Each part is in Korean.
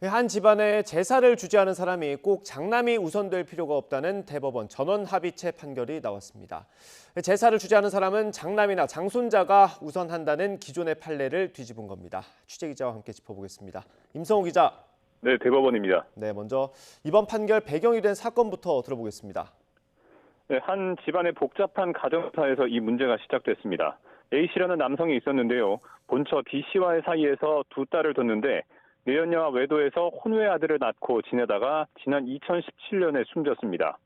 한 집안에 제사를 주재하는 사람이 꼭 장남이 우선될 필요가 없다는 대법원 전원 합의체 판결이 나왔습니다. 제사를 주재하는 사람은 장남이나 장손자가 우선한다는 기존의 판례를 뒤집은 겁니다. 취재기자와 함께 짚어보겠습니다. 임성호 기자. 네, 대법원입니다. 네, 먼저 이번 판결 배경이 된 사건부터 들어보겠습니다. 네, 한 집안의 복잡한 가정사에서 이 문제가 시작됐습니다. A씨라는 남성이 있었는데요. 본처 B씨와의 사이에서 두 딸을 뒀는데 내연녀와 외도에서 혼외 아들을 낳고 지내다가 지난 2017년에 숨졌습니다.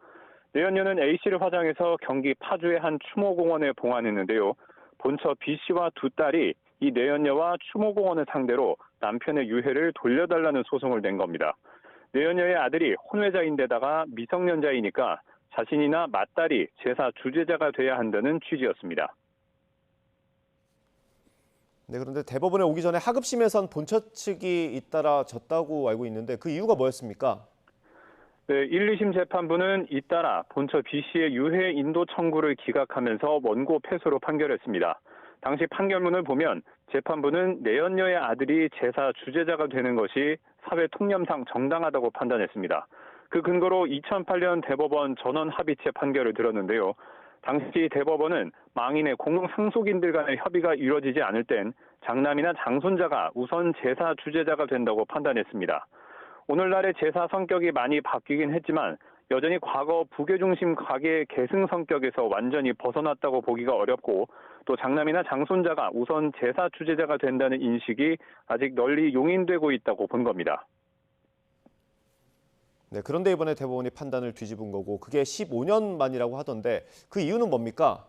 내연녀는 A씨를 화장해서 경기 파주의 한 추모공원에 봉안했는데요. 본처 B씨와 두 딸이 이 내연녀와 추모공원을 상대로 남편의 유해를 돌려달라는 소송을 낸 겁니다. 내연녀의 아들이 혼외자인데다가 미성년자이니까 자신이나 맏딸이 제사 주재자가 돼야 한다는 취지였습니다. 네, 그런데 대법원에 오기 전에 하급심에선 본처 측이 잇따라 졌다고 알고 있는데 그 이유가 뭐였습니까? 네, 1, 2심 재판부는 잇따라 본처 B씨의 유해 인도 청구를 기각하면서 원고 패소로 판결했습니다. 당시 판결문을 보면 재판부는 내연녀의 아들이 제사 주재자가 되는 것이 사회 통념상 정당하다고 판단했습니다. 그 근거로 2008년 대법원 전원 합의체 판결을 들었는데요. 당시 대법원은 망인의 공동 상속인들 간의 협의가 이루어지지 않을 땐 장남이나 장손자가 우선 제사 주재자가 된다고 판단했습니다. 오늘날의 제사 성격이 많이 바뀌긴 했지만 여전히 과거 부계 중심 가계 계승 성격에서 완전히 벗어났다고 보기가 어렵고 또 장남이나 장손자가 우선 제사 주재자가 된다는 인식이 아직 널리 용인되고 있다고 본 겁니다. 네, 그런데 이번에 대법원이 판단을 뒤집은 거고 그게 15년 만이라고 하던데 그 이유는 뭡니까?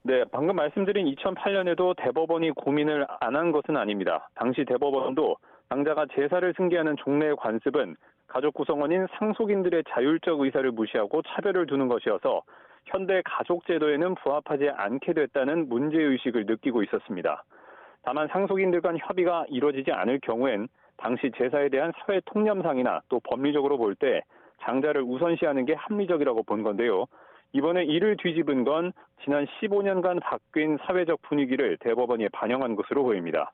네, 방금 말씀드린 2008년에도 대법원이 고민을 안 한 것은 아닙니다. 당시 대법원도 당자가 제사를 승계하는 종례의 관습은 가족 구성원인 상속인들의 자율적 의사를 무시하고 차별을 두는 것이어서 현대 가족 제도에는 부합하지 않게 됐다는 문제의식을 느끼고 있었습니다. 다만 상속인들 간 협의가 이루어지지 않을 경우엔 당시 제사에 대한 사회 통념상이나 또 법리적으로 볼 때 장자를 우선시하는 게 합리적이라고 본 건데요. 이번에 이를 뒤집은 건 지난 15년간 바뀐 사회적 분위기를 대법원이 반영한 것으로 보입니다.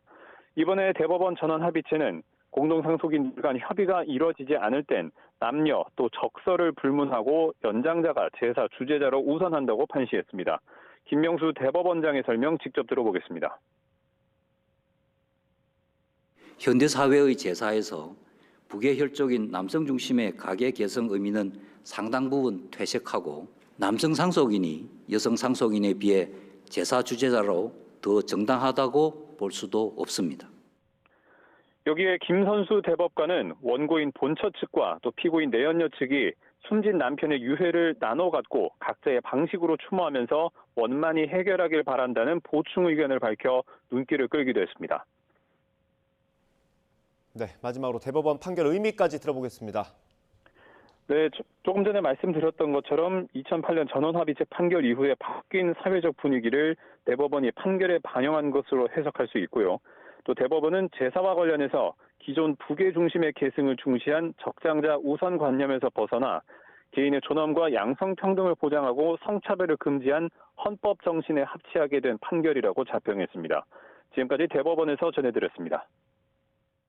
이번에 대법원 전원 합의체는 공동상속인들 간 협의가 이루어지지 않을 땐 남녀 또 적서를 불문하고 연장자가 제사 주재자로 우선한다고 판시했습니다. 김명수 대법원장의 설명 직접 들어보겠습니다. 현대사회의 제사에서 부계혈족인 남성 중심의 가계 개성 의미는 상당 부분 퇴색하고 남성 상속인이 여성 상속인에 비해 제사 주재자로 더 정당하다고 볼 수도 없습니다. 여기에 김선수 대법관은 원고인 본처 측과 또 피고인 내연녀 측이 숨진 남편의 유해를 나눠 갖고 각자의 방식으로 추모하면서 원만히 해결하길 바란다는 보충 의견을 밝혀 눈길을 끌기도 했습니다. 네, 마지막으로 대법원 판결 의미까지 들어보겠습니다. 네, 조금 전에 말씀드렸던 것처럼 2008년 전원합의체 판결 이후에 바뀐 사회적 분위기를 대법원이 판결에 반영한 것으로 해석할 수 있고요. 또 대법원은 제사와 관련해서 기존 부계 중심의 계승을 중시한 적장자 우선 관념에서 벗어나 개인의 존엄과 양성평등을 보장하고 성차별을 금지한 헌법 정신에 합치하게 된 판결이라고 자평했습니다. 지금까지 대법원에서 전해드렸습니다.